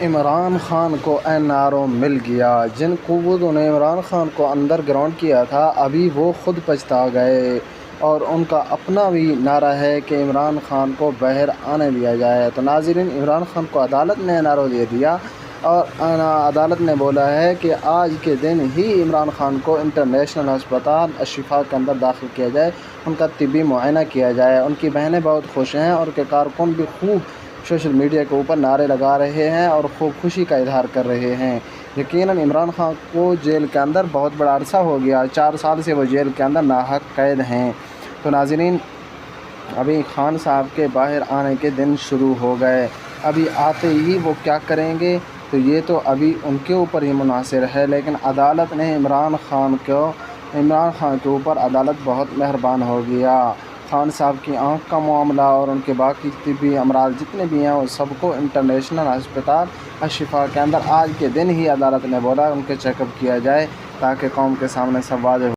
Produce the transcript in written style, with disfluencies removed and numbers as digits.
عمران خان کو N R O مل گیا۔ جن قوتوں نے عمران خان کو انڈر گراؤنڈ کیا تھا ابھی وہ خود پچھتا گئے، اور ان کا اپنا بھی نعرہ ہے کہ عمران خان کو باہر آنے دیا جائے۔ تو ناظرین، عمران خان کو عدالت نے این آر او دے دیا، اور عدالت نے بولا ہے کہ آج کے دن ہی عمران خان کو انٹرنیشنل ہسپتال الشفا کے اندر داخل کیا جائے، ان کا طبی معائنہ کیا جائے۔ ان کی بہنیں بہت خوش ہیں، اور ان کے کارکن بھی خوب سوشل میڈیا کے اوپر نعرے لگا رہے ہیں اور خوب خوشی کا اظہار کر رہے ہیں۔ یقیناً عمران خان کو جیل کے اندر بہت بڑا عرصہ ہو گیا، 4 سال سے وہ جیل کے اندر ناحق قید ہیں۔ تو ناظرین، ابھی خان صاحب کے باہر آنے کے دن شروع ہو گئے، ابھی آتے ہی وہ کیا کریں گے تو یہ تو ابھی ان کے اوپر ہی منحصر ہے، لیکن عدالت نے عمران خان کے اوپر عدالت بہت مہربان ہو گیا۔ خان صاحب کی آنکھ کا معاملہ اور ان کے باقی طبی امراض جتنے بھی ہیں وہ سب کو انٹرنیشنل ہسپتال الشفا کے اندر آج کے دن ہی عدالت نے بولا ان کے چیک اپ کیا جائے، تاکہ قوم کے سامنے سب واضح